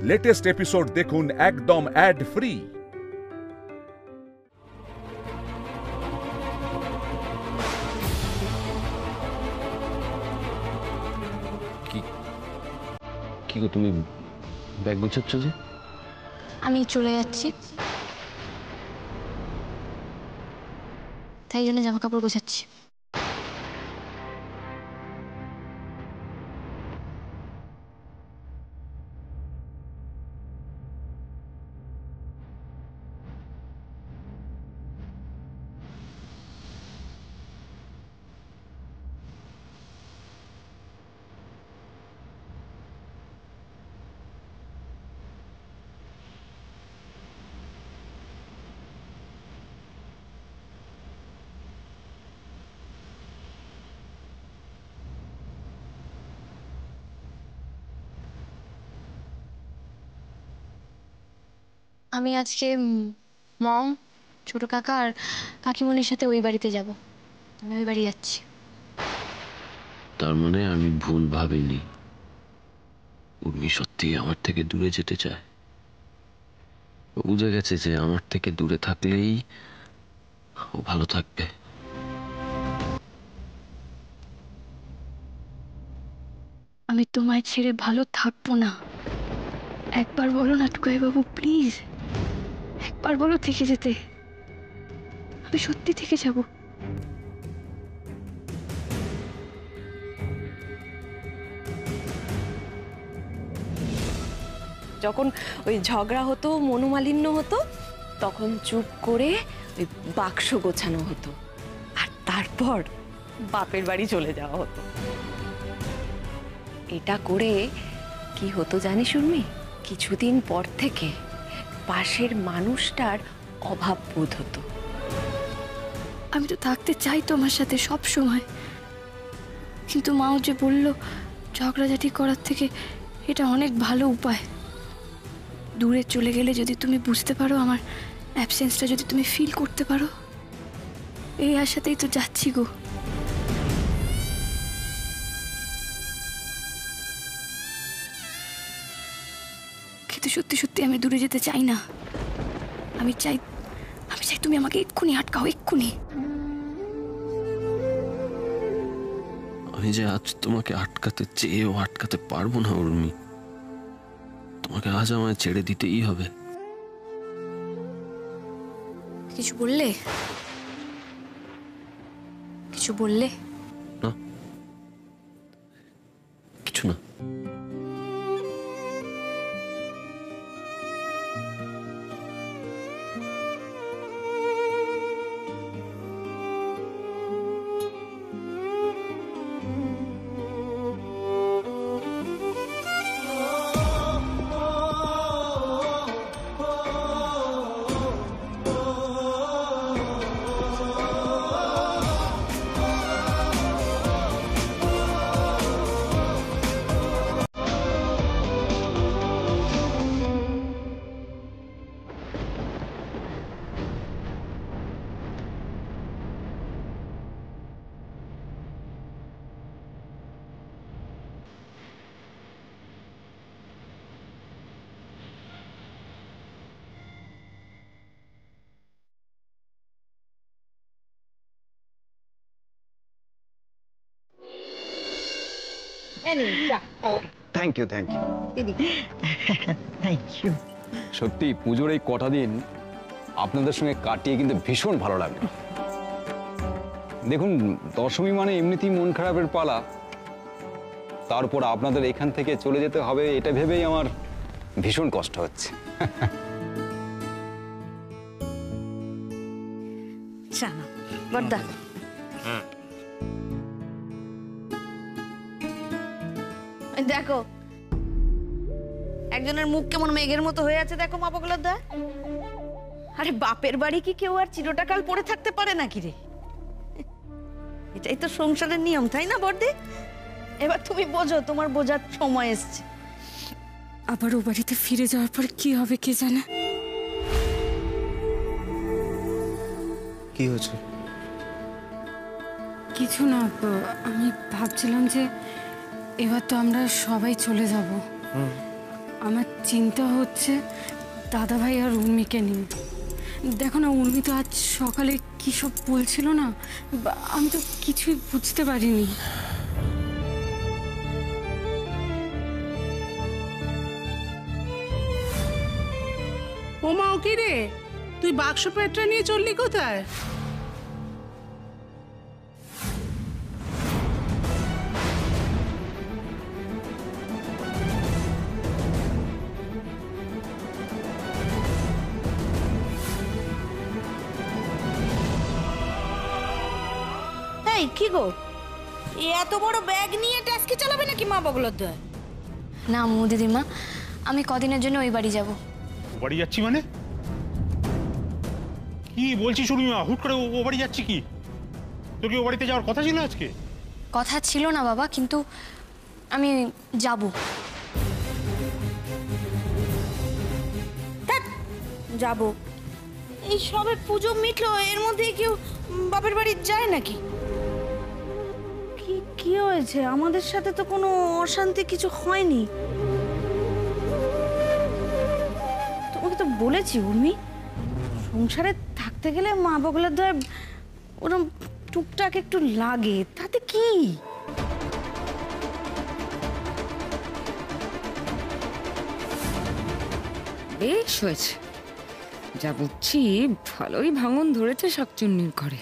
Latest episode দেখুন একদম add free. কি গো তুমি ব্যাগ গুছাচ্ছ যে? আমি চলে যাচ্ছি, তাই জন্য জামা কাপড় গোছাচ্ছি। আমি আজকে মম, ছোট কাকা আর কাকিমণির সাথে ওই বাড়িতে যাব। আমি ওই বাড়ি যাচ্ছি। তার মানে আমি ভুল ভাবিনি, উর্মি সত্যি আমার থেকে দূরে যেতে চায়। ও বুঝে গেছে যে আমার থেকে দূরে থাকলেই ও ভালো থাকবে। আমি তোমায় ছেড়ে ভালো থাকবো না। একবার বলো না টুকাই বাবু, প্লিজ একবার বলো থেকে যেতে। আমি সত্যি থেকে যাব। যখন ওই ঝগড়া হতো, মনোমালিন্য হতো, তখন চুপ করে ওই বাক্স গোছানো হতো, আর তারপর বাপের বাড়ি চলে যাওয়া হতো। এটা করে কি হতো জানিস উর্মি? কিছুদিন পর থেকে পাশের মানুষটার অভাব বোধ হতো। আমি তো থাকতে চাই তোমার সাথে সব সময়, কিন্তু মাও যে বলল ঝগড়াঝাটি করার থেকে এটা অনেক ভালো উপায়। দূরে চলে গেলে যদি তুমি বুঝতে পারো, আমার অ্যাবসেন্সটা যদি তুমি ফিল করতে পারো, এই আশাতেই তো যাচ্ছি গো। কিন্তু সত্যি সত্যি আমি দূরে যেতে চাই না। আমি চাই তুমি আমাকে এক্ষুনি আটকাও, এক্ষুনি। আমি যে আজ তোমাকে আটকাতে চেয়েও আটকাতে পারবো না উর্মি। তোমাকে আজ আমায় ছেড়ে দিতেই হবে। কিছু বললে? কিছু বললে? না, কিছু না। Thank you thank you. সত্যি পুজোর এই কটা দিন আপনাদের সঙ্গে কাটিয়ে কিন্তু ভীষণ ভালো লাগলো। দেখুন, দশমী মানে এমনিতেই মন খারাপের পালা, তারপর আপনাদের এখান থেকে চলে যেতে হবে এটা ভেবেই আমার ভীষণ কষ্ট হচ্ছে। জানো বড়দা, দেখো একজনের মুখ কেমন মেঘের মতো হয়ে আছে, দেখো মা বগলার দা। আরে বাপের বাড়ি কি কেউ আর চিরটাকাল পড়ে থাকতে পারে নাকি রে? এটাই তো সংসারের নিয়ম, তাই না বড়দি? এবার তুমি বোঝো, তোমার বোঝার সময় এসছে। আবার ও বাড়িতে ফিরে যাওয়ার পর কি হবে কে জানে। কি হয়েছে? কিছু না, আমি ভাবছিলাম যে এবার তো আমরা সবাই চলে যাব, আমার চিন্তা হচ্ছে দাদাভাই আর উর্মিকে নিয়ে। দেখো না, উর্মি তো আজ সকালে কী সব বলছিল না, আমি তো কিছুই বুঝতে পারিনি। ওমা, ও কি রে, তুই বাক্স পেটটা নিয়ে চললি কোথায়? এই কি গো, এত বড় ব্যাগ নিয়ে ট্যাক্সি চালাবে নাকি মা বগলর দয়? না মৌ দিদিমা, আমি কদিনের জন্য ওই বাড়ি যাব। বাড়ি যাচ্ছি মানে? কি বলছিস উর্মিমা? হুট করে ও বাড়ি যাচ্ছি কি? তোর কি ও বাড়িতে যাওয়ার কথা ছিল আজকে? কথা ছিল না বাবা, কিন্তু আমি যাব। যাব? এই সবে পুজো মিটলো, এর মধ্যে কেউ বাপের বাড়ি যায় নাকি? কি কি হয়েছে? আমাদের সাথে তো কোনো অশান্তি কিছু হয়নি। তোমাকে তো বলেছি উর্মি, সংসারে থাকতে গেলে মা বগলার দয় ওরম টুকটাক একটু লাগে, তাতে কি? বেশ হয়েছে, যা বুঝছি ভালোই ভাঙন ধরেছে শাকচুন্নির ঘরে।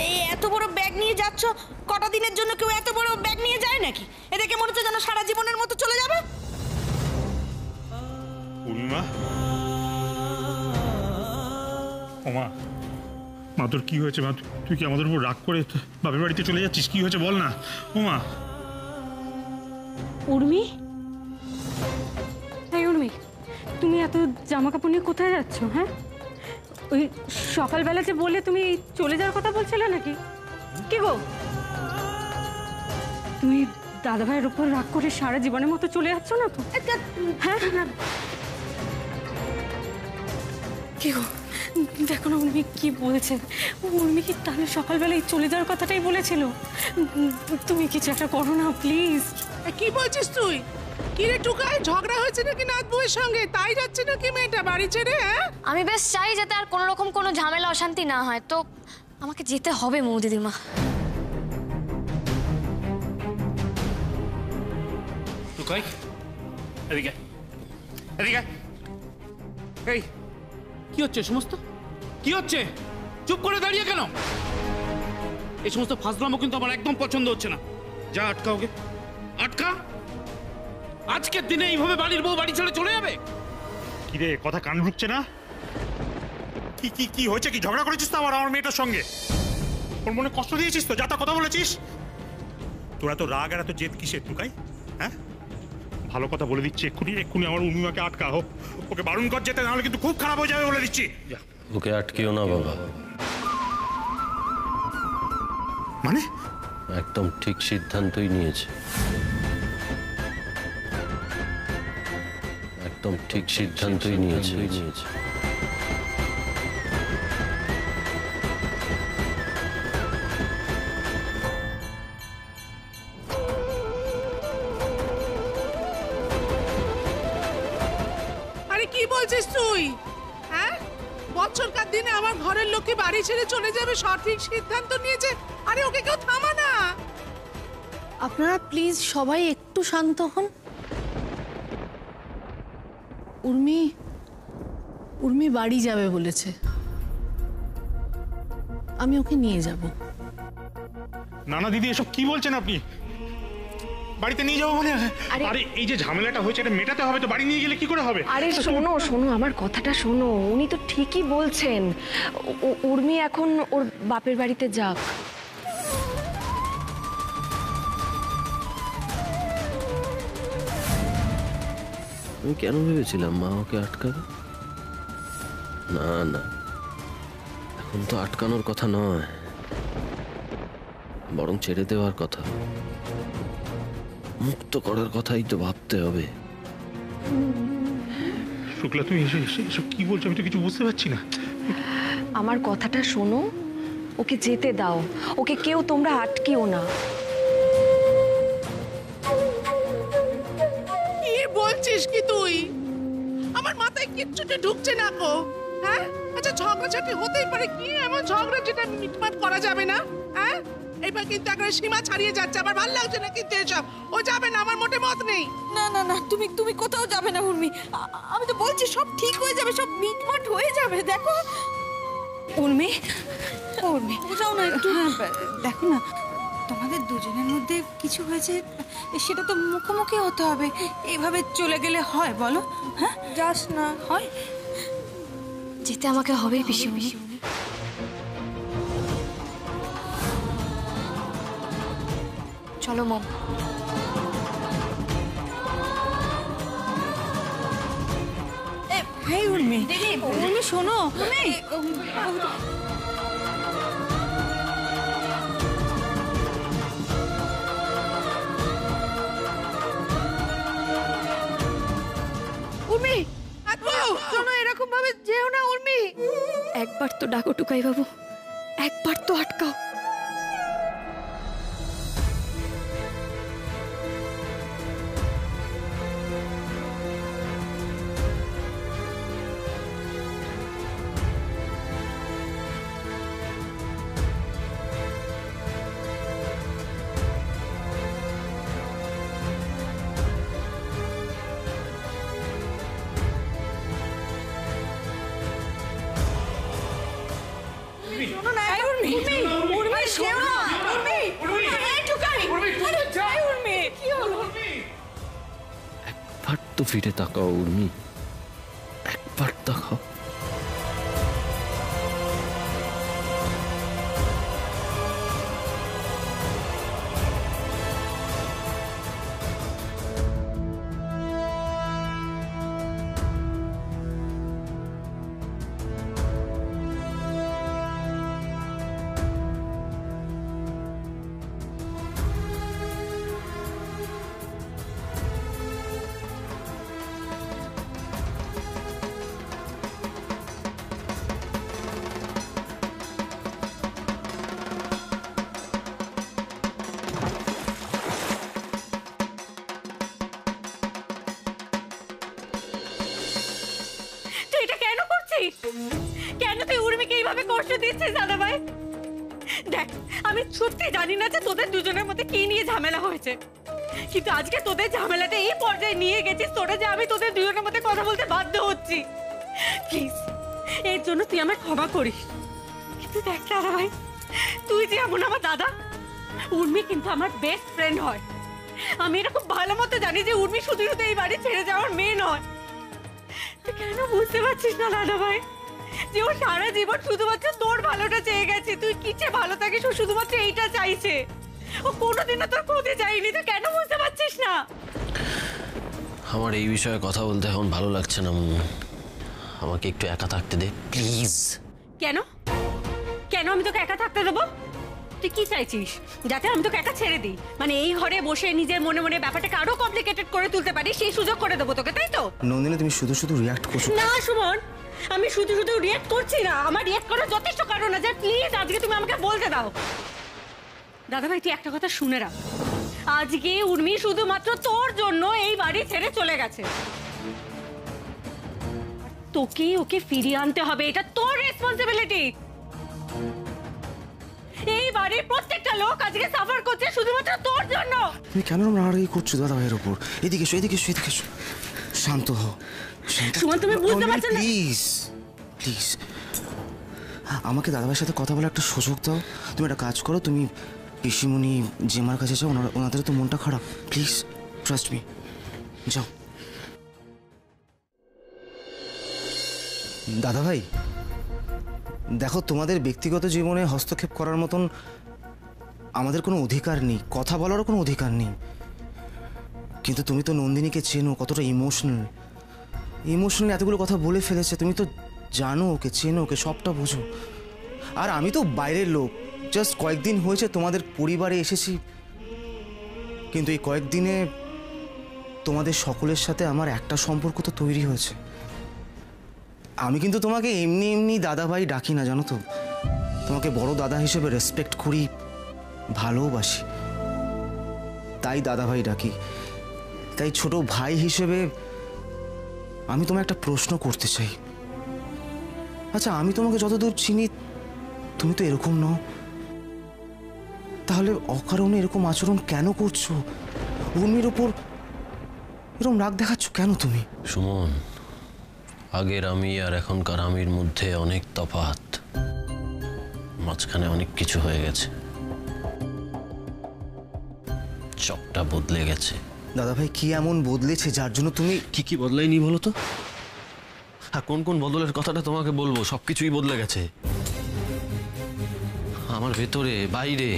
এই এত বড় ব্যাগ নিয়ে যাচ্ছ, কটা দিনের জন্য কেউ এত বড় ব্যাগ নিয়ে যায় নাকি? এদিকে মনে হচ্ছে যেন সারা জীবনের মতো চলে যাবে। উর্মিমা, ওমা, মা তোর কি হয়েছে? মা তুই কি আমাদের উপর রাগ করে বাপের বাড়িতে চলে যাচ্ছিস? কি হয়েছে বল না। ওমা। উর্মি, এই উর্মি, তুমি এত জামা কাপড় নিয়ে কোথায় যাচ্ছ? হ্যাঁ, ওই সকালবেলা যে বলে তুমি চলে যাওয়ার কথা বলছিলে নাকি? কি গো, তুমি দাদাভাইয়ের উপর রাগ করে সারা জীবনের মতো চলে যাচ্ছ না তো? হ্যাঁ, কি গো, দেখো না উর্মি কি বলছে। উর্মি কি তাহলে সকালবেলায় চলে যাওয়ার কথাটাই বলেছিল? তুমি কিছু একটা করো না প্লিজ। কি বলছিস তুই? কি রে টুকাই, ঝগড়া হয়েছে নাকি নাথ বউয়ের সঙ্গে? তাই যাচ্ছে নাকি মেয়েটা বাড়ি ছেড়ে? হ্যাঁ, আমি বেশ চাই যাতে আর কোনো রকম কোনো ঝামেলা অশান্তি না হয়, তো আমাকে যেতে হবে মৌ দিদিমা। টুকাই, এদিকে এদিকে। এই কি হচ্ছে সমস্ত? কি হচ্ছে? চুপ করে দাঁড়িয়ে কেন? এই সমস্ত ফাজলামো কিন্তু আমার একদম পছন্দ হচ্ছে না। যা, আটকা ওকে, আটকা। আজকের দিনে এইভাবে বাড়ির বউ বাড়ি ছেড়ে চলে যাবে? কি রে, কথা কান ঢুকছে না? কি কি কি হয়েছে? কি ঝগড়া করেছিস তো আমার মেয়েটার সঙ্গে? ওর মনে কষ্ট দিয়েছিস তো? যা তা কথা বলেছিস? তোরা তো রাগ আর এত জেদ কিসের টুকাই? হ্যাঁ, ভালো কথা বলে দিচ্ছি, এক্ষুনি আমার উর্মিমাকে আটকা হোক, ওকে বারণ কর যেতে, নাহলে কিন্তু খুব খারাপ হয়ে যাবে বলে দিচ্ছি। ওকে আটকেও না বাবা। মানে? একদম ঠিক সিদ্ধান্তই নিয়েছে, একদম ঠিক সিদ্ধান্তই নিয়েছে। আরে কি বলছিস তুই? হ্যাঁ, বছরকার দিনে আমার ঘরের লোককে বাড়ি ছেড়ে চলে যাবে, সঠিক সিদ্ধান্ত নিয়েছে। আরে ওকে কেউ থামা না। আপনারা প্লিজ সবাই একটু শান্ত হন। উর্মি বাড়ি যাবে বলেছে, আমি ওকে নিয়ে যাব। নানা দিদি, এসব কি বলছেন আপনি? বাড়িতে নিয়ে যাবো মানে? আরে এই যে ঝামেলাটা হয়েছে এটা মেটাতে হবে তো, বাড়ি নিয়ে গেলে কি করে হবে? আরে শোনো শোনো, আমার কথাটা শোনো, উনি তো ঠিকই বলছেন। উর্মি এখন ওর বাপের বাড়িতে যাক। আমি কেন ভেবেছিলাম মা ওকে আটকাবে? না না, এখন তো আটকানোর কথা নয়, বরং ছেড়ে দেওয়ার কথা, মুক্ত করার কথাই তো ভাবতে হবে। শুক্লা, তুমি এসব কি বলছো? আমি তো কিছু বুঝতে পারছি না। আমার কথাটা শোনো, ওকে যেতে দাও, ওকে কেউ তোমরা আটকিও না। কি বলছিস কি তুই? মাথায় কিচ্ছুটি ঢুকছে না গো। হ্যাঁ, আচ্ছা ঝগড়াঝাটি হতেই পারে, কি এমন ঝগড়া যেটা মিটমাট করা যাবে না? হ্যাঁ, এইবার কিন্তু একটা সীমা ছাড়িয়ে যাচ্ছে, আমার ভালো লাগছে না কিন্তু এসব। ও যাবে না, আমার মোটে মত নেই। না না না, তুমি কোথাও যাবে না উর্মি। আমি তো বলছি সব ঠিক হয়ে যাবে, সব মিটমাট হয়ে যাবে। দেখো উর্মি, বোঝাও না একটু। দেখো না, তোমাদের দুজনের মধ্যে কিছু হয়েছে, সেটা তো মুখোমুখি হতে হবে। এইভাবে চলে গেলে হয় বলো? হ্যাঁ, যাস না। হয়, যেতে আমাকে হবেই পিসিমণি। চলো মম। হেই উর্মি, উর্মি শোনো। উর্মি, শোনো, এরকম ভাবে যেও না উর্মি। একবার তো ডাকো টুকাই বাবু, একবার তো আটকাও। শোনো না, উর্মি, উর্মি যেও না। উর্মি, এই টুকাই, আরে উর্মি, কি হলো? একবার তো ফিরে তাকাও উর্মি, একবার তাকাও। তুই এটা কেন করছিস? কেন তুই উর্মিকে এইভাবে কষ্ট দিচ্ছিস দাদা ভাই? দেখ, আমি সত্যি জানি না যে তোদের দুজনের মধ্যে কি নিয়ে ঝামেলা হয়েছে, কিন্তু আজকে তোদের ঝামেলাটা এই পর্যায়ে নিয়ে গেছিস তোরা যে আমি তোদের দুজনের মধ্যে কথা বলতে বাধ্য হচ্ছি। প্লিজ, এর জন্য তুই আমায় ক্ষমা করিস। কিন্তু দেখ দাদা ভাই, তুই যে এমন আমার দাদা, উর্মি কিন্তু আমার বেস্ট ফ্রেন্ড হয়। আমি এটা খুব ভালো মতো জানি যে উর্মি শুধু শুধু এই বাড়ি ছেড়ে যাওয়ার মেয়ে নয়। তুই কেন বুঝতে পারছিস না দাদা ভাই যে ও সারা জীবন শুধুমাত্র তোর ভালোটা চেয়ে গেছে? তুই কিসে ভালো থাকিস, ও শুধুমাত্র এইটা চাইছে। ও কোনোদিনও তোর ক্ষতি চাইনি, তুই কেন বুঝতে পারছিস না? আমার এই বিষয়ে কথা বলতে এখন ভালো লাগছে না মামু, আমাকে একটু একা থাকতে দে প্লিজ। কেন কেন আমি তোকে একা থাকতে দেবো? তুই কি চাইছিস, যাতে আমি তোকে একা ছেড়ে দিই? মানে এই ঘরে বসে নিজের মনে মনে ব্যাপারটাকে আরো কমপ্লিকেটেড করে তুলতে পারি, সেই সুযোগ করে দেবো তোকে, তাই তো? নন্দিনী, তুমি শুধু শুধু রিয়াক্ট করছো না সুমন, আমি শুধু শুধু রিয়েক্ট করছি না, আমার রিয়েক্ট করার যথেষ্ট কারণ আছে। প্লিজ আজকে তুমি আমাকে বলতে দাও। দাদা ভাই, তুই একটা কথা শুনে রাখ, আজকে উর্মি শুধুমাত্র তোর জন্য এই বাড়ি ছেড়ে চলে গেছে। তোকে ওকে ফিরিয়ে আনতে হবে, এটা তোর রেসপন্সিবিলিটি। এই বাড়ির প্রত্যেকটা লোক আজকে সাফার করছে শুধুমাত্র তোর জন্য। তুমি কেন রাগারাগি করছো দাদা ভাইয়ের উপর? এদিকে এসো, এদিকে এসো, এদিকে এসো। শান্ত হও। সুমন, তুমি বুঝতে পারছো না? প্লিজ প্লিজ, আমাকে দাদাভাইয়ের সাথে কথা বলে একটা সুযোগ দাও। তুমি একটা কাজ করো, তুমি পিসিমণি জেমার কাছে যাও, ওনাদের তো মনটা খারাপ। প্লিজ ট্রাস্ট মি, যাও। দাদাভাই দেখো, তোমাদের ব্যক্তিগত জীবনে হস্তক্ষেপ করার মতন আমাদের কোনো অধিকার নেই, কথা বলারও কোনো অধিকার নেই। কিন্তু তুমি তো নন্দিনীকে চেনো, কতটা ইমোশনালি এতগুলো কথা বলে ফেলেছে। তুমি তো জানো ওকে, চেনো ওকে, সবটা বোঝো। আর আমি তো বাইরের লোক, জাস্ট কয়েকদিন হয়েছে তোমাদের পরিবারে এসেছি, কিন্তু এই কয়েকদিনে তোমাদের সকলের সাথে আমার একটা সম্পর্ক তো তৈরি হয়েছে। আমি কিন্তু তোমাকে এমনি এমনি দাদাভাই ডাকি না, জানো তো। তোমাকে বড় দাদা হিসেবে রেসপেক্ট করি, ভালোবাসি, তাই দাদাভাই ডাকি। তাই ছোট ভাই হিসেবে আমি তোমায় একটা প্রশ্ন করতে চাই। আচ্ছা, আমি তোমাকে যতদূর চিনি তুমি তো এরকম নও, তাহলে অকারণে এরকম আচরণ কেন করছো? উর্মির ওপর এরকম রাগ দেখাচ্ছ কেন তুমি? সুমন, আগের আমি আর এখনকার আমির মধ্যে অনেক তফাৎ, মাঝখানে অনেক কিছু হয়ে গেছে, সবটা বদলে গেছে। দাদা ভাই, কি এমন বদলেছে যার জন্য তুমি? কি বদলাইনি বলো তো? আর কোন কোন বদলের কথাটা তোমাকে বলবো? সবকিছুই বদলে গেছে, আমার ভেতরে বাইরে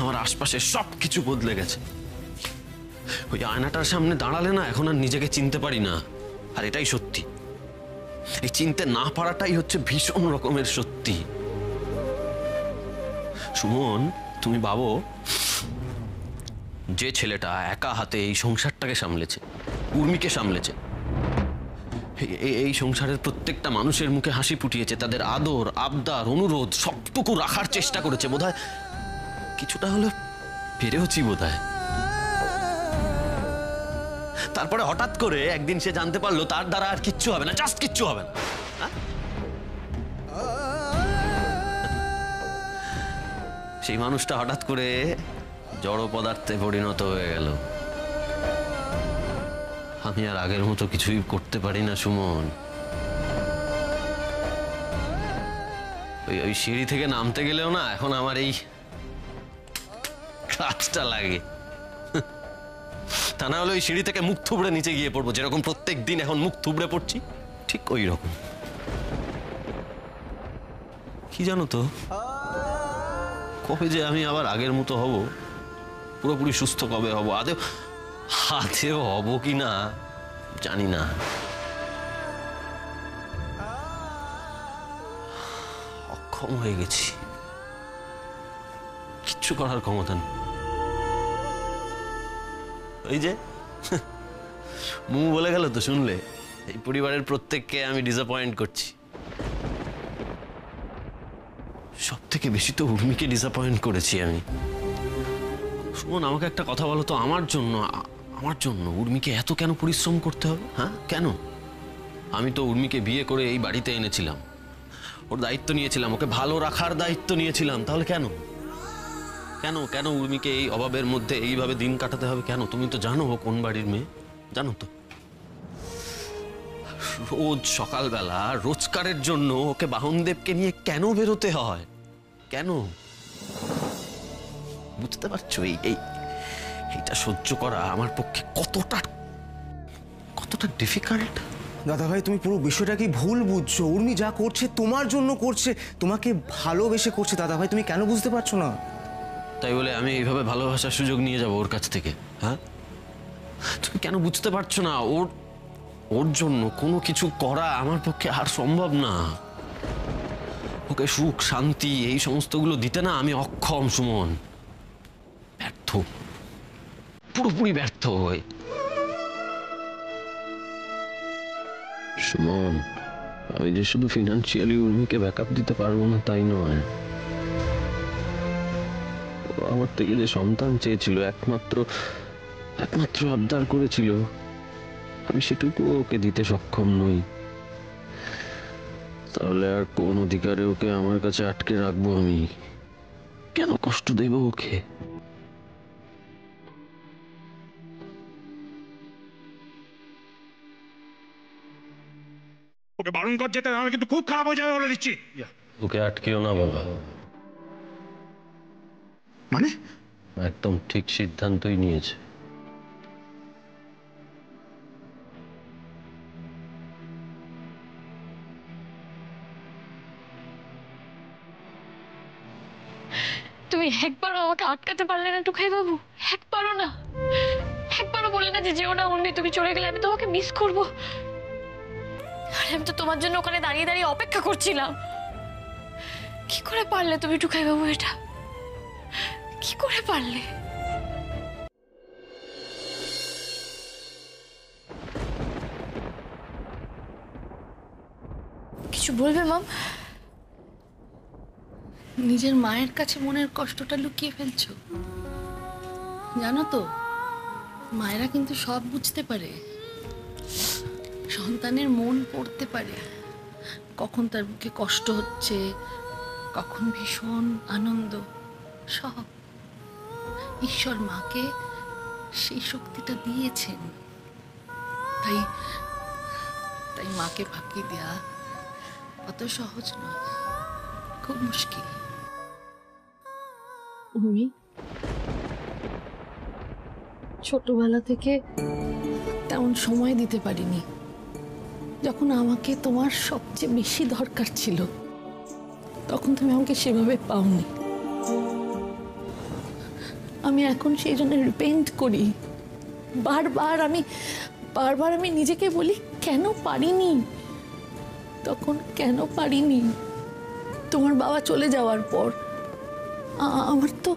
আমার আশপাশে সবকিছু বদলে গেছে। ওই আয়নাটার সামনে দাঁড়ালে না এখন আর নিজেকে চিনতে পারি না, আর এটাই সত্যি। এই চিনতে না পারাটাই হচ্ছে ভীষণ রকমের সত্যি। সুমন, তুমি ভাবো, যে ছেলেটা একা হাতে এই সংসারটাকে সামলেছে, উর্মিকে সামলেছে, এই সংসারের প্রত্যেকটা মানুষের মুখে হাসি ফুটিয়েছে, তাদের আদর আবদার অনুরোধ সবটুকু রাখার চেষ্টা করেছে, বোধহয় কিছুটা হলেও পেরেওছি বোধহয়। তারপরে হঠাৎ করে একদিন সে জানতে পারলো তার দ্বারা আর কিচ্ছু হবে না, জাস্ট কিচ্ছু হবে না। সেই মানুষটা হঠাৎ করে জড় পদার্থে পরিণত হয়ে গেল। আমি আর আগের মতো কিছুই করতে পারি না সুমন। ওই সিঁড়ি থেকে নামতে গেলেও না এখন আমার এই কাজটা লাগে। তা না হলে ওই সিঁড়ি থেকে মুখ থুবড়ে নিচে গিয়ে পড়বো, যেরকম প্রত্যেক দিন এখন মুখ থুবড়ে পড়ছি, ঠিক ওই রকম। কি জানো তো, কবে যে আমি আবার আগের মতো হব, পুরোপুরি সুস্থ কবে হব, আদেও হব কি না জানি না। অক্ষম হয়ে গেছি, কিচ্ছু করার ক্ষমতা নেই। ওই যে মুমু বলে গেল তো, শুনলে? এই পরিবারের প্রত্যেককে আমি ডিসঅ্যাপয়েন্ট করছি। সব থেকে বেশি তো উর্মিকে ডিসঅ্যাপয়েন্ট করেছি আমি। সুমন, আমাকে একটা কথা বলো তো, আমার জন্য উর্মিকে এত কেন পরিশ্রম করতে হবে? হ্যাঁ, কেন? আমি তো উর্মিকে বিয়ে করে এই বাড়িতে এনেছিলাম, ওর দায়িত্ব নিয়েছিলাম, ওকে ভালো রাখার দায়িত্ব নিয়েছিলাম, তাহলে কেন কেন কেন উর্মিকে এই অভাবের মধ্যে এইভাবে দিন কাটাতে হবে কেন? তুমি তো জানো ও কোন বাড়ির মেয়ে, জানো তো। রোজ সকালবেলা রোজকারের জন্য ওকে বাহনদেবকে নিয়ে কেন বেরোতে হয়? কেন? বুঝতে পারছো এইটা সহ্য করা আমার পক্ষে কতটা ডিফিকাল্ট? দাদা ভাই, তুমি পুরো বিষয়টাকে ভুল বুঝছো। উর্মি যা করছে তোমার জন্য করছে, তোমাকে ভালোবেসে করছে। দাদা ভাই, তুমি কেন বুঝতে পারছো না? তাই বলে আমি এইভাবে ভালোবাসার সুযোগ নিয়ে যাবো ওর কাছ থেকে? হ্যাঁ, তুমি কেন বুঝতে পারছো না? ওর জন্য কোনো কিছু করা আমার পক্ষে আর সম্ভব না। ওকে সুখ শান্তি এই সমস্তগুলো দিতে না আমি অক্ষম সুমন, ব্যর্থ, পুরোপুরি ব্যর্থ হই। সুমন, আমি যে শুধু ফিনান্সিয়ালি উর্মিকে ব্যাকআপ দিতে পারবো না তাই নয়, আমার থেকে যে সন্তান চেয়েছিল, একমাত্র আবদার করেছিল, আমি সেটুকু ওকে দিতে সক্ষম নই। তাহলে আর কোন অধিকারে ওকে আমার কাছে আটকে রাখবো? আমি কেন কষ্ট দেব ওকে? ওকে বারণ কর যেতে, আমি কিন্তু খুব খারাপ হয়ে যাবে বলে দিচ্ছি। ওকে আটকেও না বাবা। মানে? একদম ঠিক সিদ্ধান্তই নিয়েছে। তুমি একবারও আমাকে আটকাতে পারলে না টুকাই বাবু? একবারও না? একবারও বলে না যে যেও না উর্মি, তুমি চলে গেলে আমি তোমাকে মিস করবো? আরে আমি তো তোমার জন্য ওখানে দাঁড়িয়ে দাঁড়িয়ে অপেক্ষা করছিলাম। কি করে পারলে তুমি টুকাই বাবু এটা? কি করে পারলে? কিছু বলবে মাম? নিজের মায়ের কাছে মনের কষ্টটা লুকিয়ে ফেলছো, জানো তো? মায়েরা কিন্তু সব বুঝতে পারে, সন্তানের মন পড়তে পারে, কখন তার বুকে কষ্ট হচ্ছে, কখন ভীষণ আনন্দ, সব ঈশ্বর মাকে সেই শক্তিটা দিয়েছেন। তাই তাই মাকে ফাঁকি দেয়া অত সহজ নয়, খুব মুশকিল। উর্মি, ছোটবেলা থেকে তেমন সময় দিতে পারিনি। যখন আমাকে তোমার সবচেয়ে বেশি দরকার ছিল তখন তুমি আমাকে সেভাবে পাওনি। আমি এখন সেই জন্য রিপেন্ট করি। বারবার আমি নিজেকে বলি কেন পারিনি, তখন কেন পারিনি। তোমার বাবা চলে যাওয়ার পর আমার তো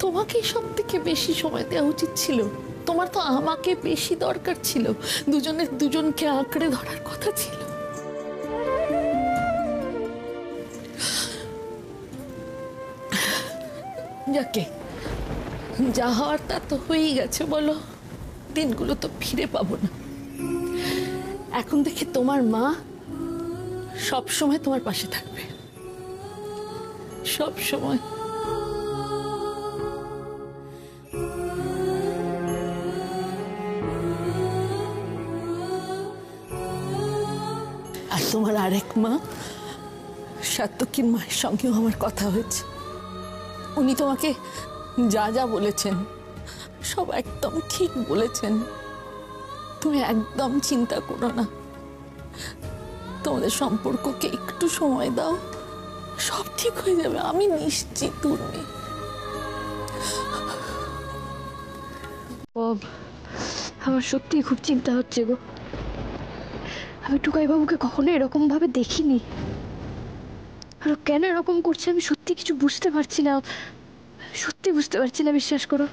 তোমাকেই সব থেকে বেশি সময় দেওয়া উচিত ছিল। তোমার তো আমাকে বেশি দরকার ছিল, দুজনকে আঁকড়ে ধরার কথা ছিল। যাকে যা হওয়ার তা তো হয়েই গেছে, বলো। দিনগুলো তো ফিরে পাবো না। এখন দেখি তোমার মা সব সময় তোমার পাশে থাকবে, সব সময়। আর তোমার আরেক মা, সাত্তকীর মায়ের সঙ্গেও আমার কথা হয়েছে। উনি তোমাকে যা যা বলেছেন সব একদম ঠিক বলেছেন। তুমি একদম চিন্তা করো না, তোমাদের সম্পর্ককে একটু সময় দাও, সব ঠিক হয়ে যাবে, আমি নিশ্চিত। উর্মি, আমার সত্যি খুব চিন্তা হচ্ছে গো। আমি টুকাই বাবুকে কখনো এরকম ভাবে দেখিনি, আর কেন এরকম করছে আমি সত্যি কিছু বুঝতে পারছি না, সত্যি বুঝতে পারছি না, বিশ্বাস করো।